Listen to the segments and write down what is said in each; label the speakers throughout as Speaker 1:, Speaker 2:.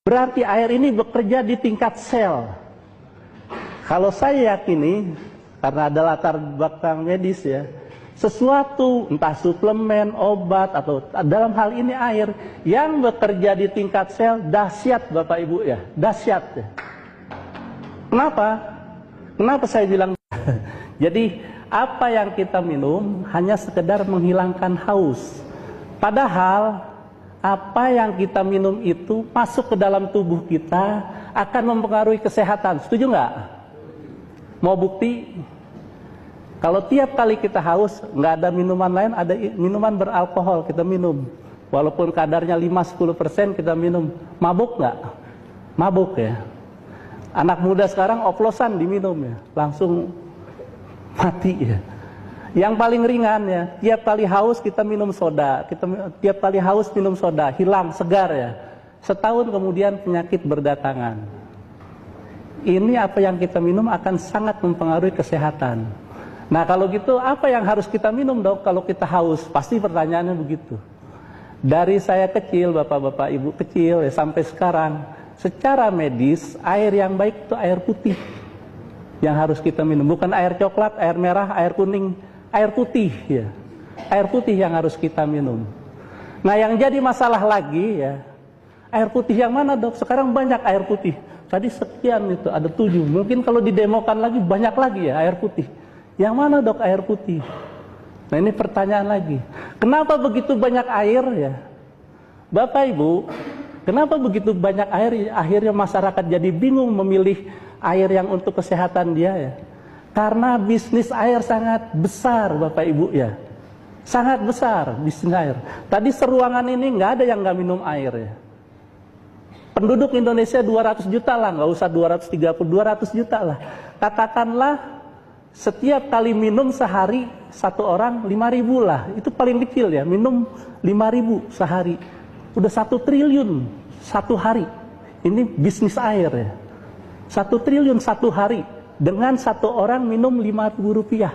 Speaker 1: Berarti air ini bekerja di tingkat sel. Kalau saya yakini, karena ada latar belakang medis ya, sesuatu entah suplemen, obat, atau dalam hal ini air yang bekerja di tingkat sel dahsyat Bapak Ibu ya, dahsyat ya. Kenapa? Kenapa saya bilang? Jadi apa yang kita minum hanya sekedar menghilangkan haus. Padahal apa yang kita minum itu masuk ke dalam tubuh kita akan mempengaruhi kesehatan. Setuju nggak? Mau bukti? Kalau tiap kali kita haus, nggak ada minuman lain, ada minuman beralkohol kita minum. Walaupun kadarnya 5-10% kita minum. Mabuk nggak? Mabuk ya. Anak muda sekarang oplosan diminum ya, langsung mati ya. Yang paling ringan ya, tiap kali haus kita minum soda, tiap kali haus minum soda, hilang, segar ya. Setahun kemudian penyakit berdatangan. Ini apa yang kita minum akan sangat mempengaruhi kesehatan. Nah kalau gitu apa yang harus kita minum dok kalau kita haus? Pasti pertanyaannya begitu. Dari saya kecil, bapak-bapak, ibu kecil ya, sampai sekarang, secara medis air yang baik itu air putih yang harus kita minum, bukan air coklat, air merah, air kuning, air putih ya. Air putih yang harus kita minum. Nah yang jadi masalah lagi ya, air putih yang mana dok? Sekarang banyak air putih. Tadi sekian itu, ada 7. Mungkin kalau didemokan lagi banyak lagi ya air putih. Yang mana dok air putih? Nah ini pertanyaan lagi. Kenapa begitu banyak air ya? Bapak Ibu, kenapa begitu banyak air? Akhirnya masyarakat jadi bingung memilih air yang untuk kesehatan dia ya. Karena bisnis air sangat besar Bapak Ibu ya. Sangat besar bisnis air. Tadi seruangan ini nggak ada yang nggak minum air ya. Penduduk Indonesia 200 juta lah, nggak usah 230, 200 juta lah. Katakanlah setiap kali minum sehari satu orang 5.000 lah. Itu paling kecil ya, minum 5.000 sehari. Udah 1 triliun satu hari. Ini bisnis air ya. 1 triliun satu hari. Dengan satu orang minum 5.000 rupiah.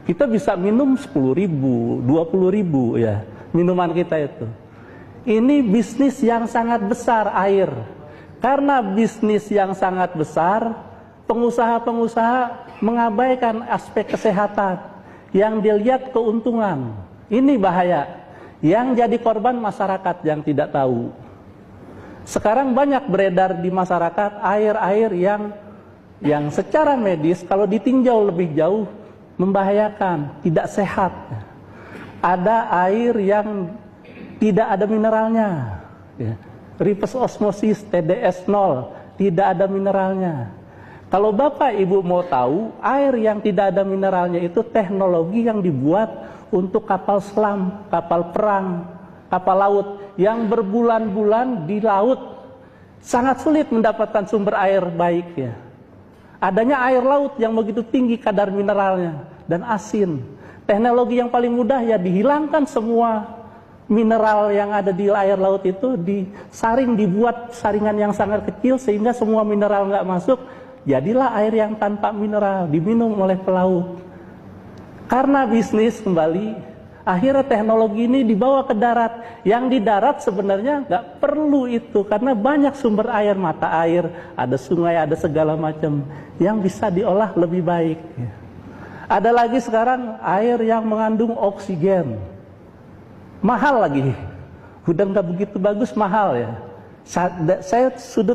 Speaker 1: Kita bisa minum 10.000, 20.000 ya. Minuman kita itu. Ini bisnis yang sangat besar air. Karena bisnis yang sangat besar, pengusaha-pengusaha mengabaikan aspek kesehatan. Yang dilihat keuntungan. Ini bahaya. Yang jadi korban masyarakat yang tidak tahu. Sekarang banyak beredar di masyarakat air-air yang secara medis kalau ditinjau lebih jauh membahayakan, tidak sehat. Ada air yang tidak ada mineralnya. Reverse osmosis TDS 0, tidak ada mineralnya. Kalau Bapak Ibu mau tahu, air yang tidak ada mineralnya itu teknologi yang dibuat untuk kapal selam, kapal perang, kapal laut yang berbulan-bulan di laut. Sangat sulit mendapatkan sumber air baik ya. Adanya air laut yang begitu tinggi kadar mineralnya dan asin. Teknologi yang paling mudah ya dihilangkan semua mineral yang ada di air laut itu, disaring, dibuat saringan yang sangat kecil sehingga semua mineral nggak masuk. Jadilah air yang tanpa mineral, diminum oleh pelaut. Karena bisnis kembali, akhirnya teknologi ini dibawa ke darat. Yang di darat sebenarnya nggak perlu itu, karena banyak sumber air, mata air, ada sungai, ada segala macam yang bisa diolah lebih baik. Ada lagi sekarang air yang mengandung oksigen, mahal lagi, udah nggak begitu bagus, mahal ya. Saya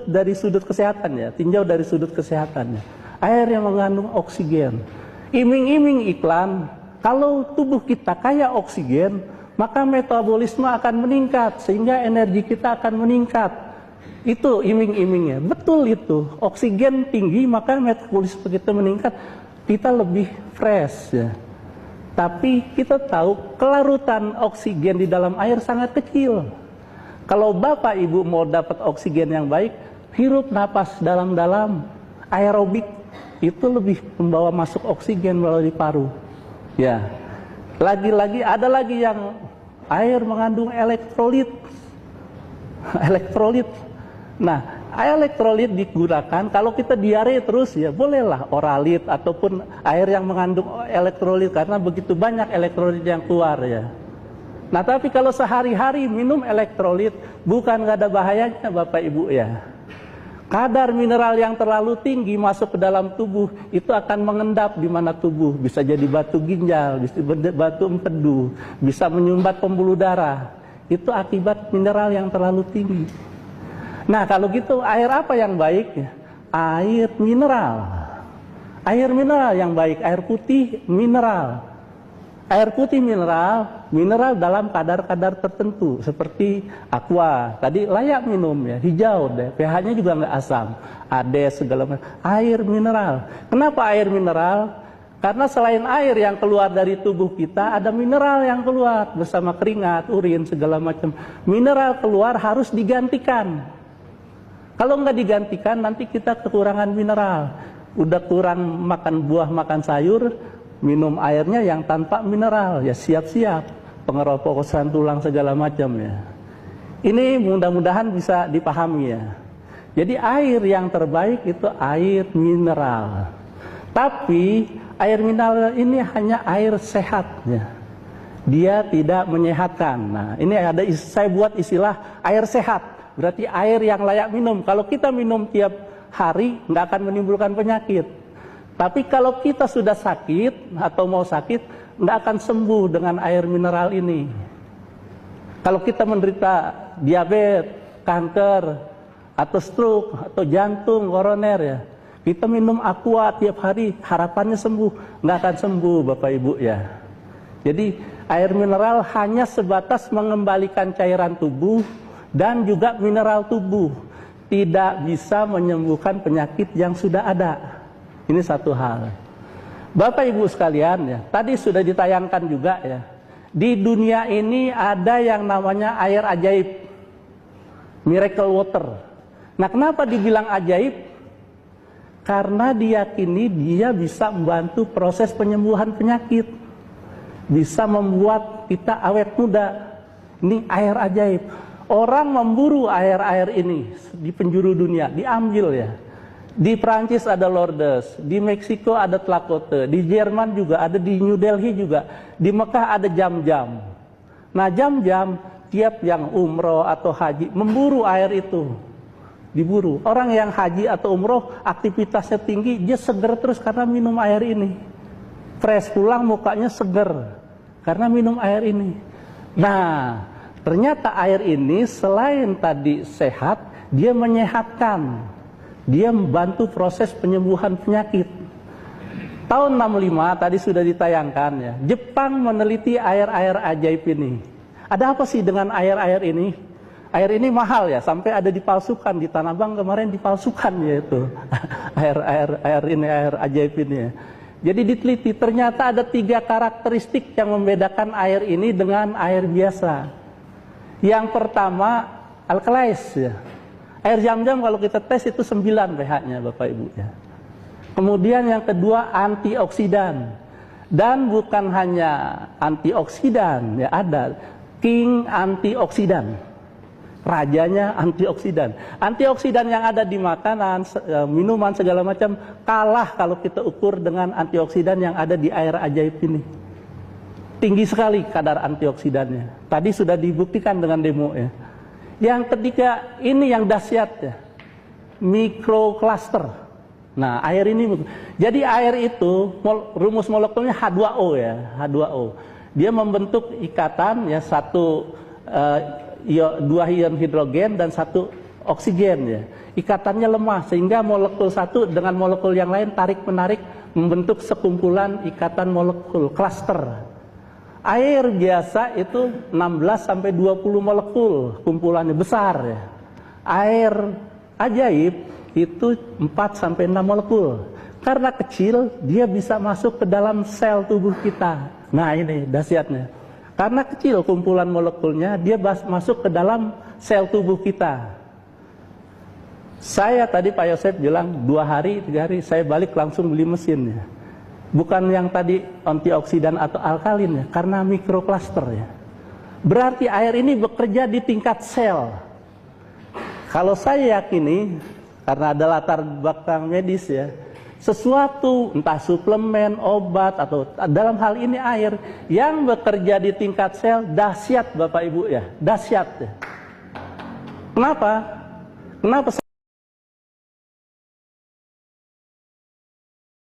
Speaker 1: dari sudut kesehatan ya, tinjau dari sudut kesehatannya. Air yang mengandung oksigen. Iming-iming iklan, kalau tubuh kita kaya oksigen, maka metabolisme akan meningkat, sehingga energi kita akan meningkat. Itu iming-imingnya, betul itu. Oksigen tinggi, maka metabolisme kita meningkat, kita lebih fresh ya. Tapi kita tahu kelarutan oksigen di dalam air sangat kecil. Kalau Bapak Ibu mau dapat oksigen yang baik, hirup napas dalam-dalam, aerobik, itu lebih membawa masuk oksigen melalui paru. Ya, lagi-lagi ada lagi yang air mengandung elektrolit. Elektrolit. Nah, elektrolit digunakan kalau kita diare terus ya bolehlah oralit ataupun air yang mengandung elektrolit karena begitu banyak elektrolit yang keluar ya. Nah, tapi kalau sehari-hari minum elektrolit, bukan nggak ada bahayanya Bapak Ibu ya. Kadar mineral yang terlalu tinggi masuk ke dalam tubuh, itu akan mengendap di mana tubuh. Bisa jadi batu ginjal, bisa batu empedu, bisa menyumbat pembuluh darah. Itu akibat mineral yang terlalu tinggi. Nah, kalau gitu air apa yang baik? Air mineral. Air mineral yang baik, air putih mineral. Air putih mineral, mineral dalam kadar-kadar tertentu seperti aqua. Tadi layak minum ya, hijau deh, pH-nya juga nggak asam. Ades segala macam. Air mineral. Kenapa air mineral? Karena selain air yang keluar dari tubuh kita, ada mineral yang keluar bersama keringat, urin segala macam. Mineral keluar harus digantikan. Kalau nggak digantikan, nanti kita kekurangan mineral. Udah kurang makan buah, makan sayur, minum airnya yang tanpa mineral, ya siap-siap pengeroposan tulang segala macam ya. Ini mudah-mudahan bisa dipahami ya. Jadi air yang terbaik itu air mineral. Tapi air mineral ini hanya air sehat ya. Dia tidak menyehatkan. Nah, ini ada saya buat istilah air sehat. Berarti air yang layak minum. Kalau kita minum tiap hari nggak akan menimbulkan penyakit. Tapi kalau kita sudah sakit atau mau sakit, nggak akan sembuh dengan air mineral ini. Kalau kita menderita diabetes, kanker, atau stroke, atau jantung, koroner ya, kita minum aqua tiap hari, harapannya sembuh. Nggak akan sembuh Bapak Ibu ya. Jadi air mineral hanya sebatas mengembalikan cairan tubuh dan juga mineral tubuh. Tidak bisa menyembuhkan penyakit yang sudah ada. Ini satu hal. Bapak Ibu sekalian ya, tadi sudah ditayangkan juga ya. Di dunia ini ada yang namanya air ajaib. Miracle water. Nah, kenapa dibilang ajaib? Karena diyakini dia bisa membantu proses penyembuhan penyakit. Bisa membuat kita awet muda. Ini air ajaib. Orang memburu air-air ini di penjuru dunia, diambil ya. Di Prancis ada Lourdes, di Meksiko ada Tlacote, di Jerman juga ada, di New Delhi juga, di Mekah ada jam-jam. Nah, jam-jam tiap yang umroh atau haji memburu air itu, diburu. Orang yang haji atau umroh aktivitasnya tinggi, dia seger terus karena minum air ini. Fresh pulang mukanya seger karena minum air ini. Nah, ternyata air ini selain tadi sehat, dia menyehatkan. Dia membantu proses penyembuhan penyakit. Tahun 65 tadi sudah ditayangkan ya. Jepang meneliti air-air ajaib ini. Ada apa sih dengan air-air ini? Air ini mahal ya, sampai ada dipalsukan di Tanah Abang kemarin dipalsukan ya itu. air ini air ajaib ini ya. Jadi diteliti ternyata ada 3 karakteristik yang membedakan air ini dengan air biasa. Yang pertama alkalis ya. Air jam-jam kalau kita tes itu 9 pH-nya Bapak Ibu ya. Kemudian yang kedua antioksidan. Dan bukan hanya antioksidan ya, ada king antioksidan. Rajanya antioksidan. Antioksidan yang ada di makanan, minuman segala macam kalah kalau kita ukur dengan antioksidan yang ada di air ajaib ini. Tinggi sekali kadar antioksidannya. Tadi sudah dibuktikan dengan demo ya. Yang ketiga, ini yang dahsyat ya, mikrokluster. Nah, air ini, jadi air itu rumus molekulnya H2O ya, H2O. Dia membentuk ikatan ya, dua ion hidrogen dan 1 oksigen ya. Ikatannya lemah sehingga molekul satu dengan molekul yang lain tarik menarik membentuk sekumpulan ikatan molekul, cluster. Air biasa itu 16 sampai 20 molekul kumpulannya besar ya. Air ajaib itu 4 sampai 6 molekul. Karena kecil dia bisa masuk ke dalam sel tubuh kita. Nah, ini dahsyatnya. Karena kecil kumpulan molekulnya, dia masuk ke dalam sel tubuh kita. Saya tadi Pak Yosef bilang 2 hari, 3 hari saya balik langsung beli mesin ya. Bukan yang tadi antioksidan atau alkalin ya, karena mikrokluster ya. Berarti air ini bekerja di tingkat sel. Kalau saya yakini, karena ada latar belakang medis ya, sesuatu, entah suplemen, obat, atau dalam hal ini air, yang bekerja di tingkat sel dahsyat Bapak Ibu ya, dahsyat ya. Kenapa? Kenapa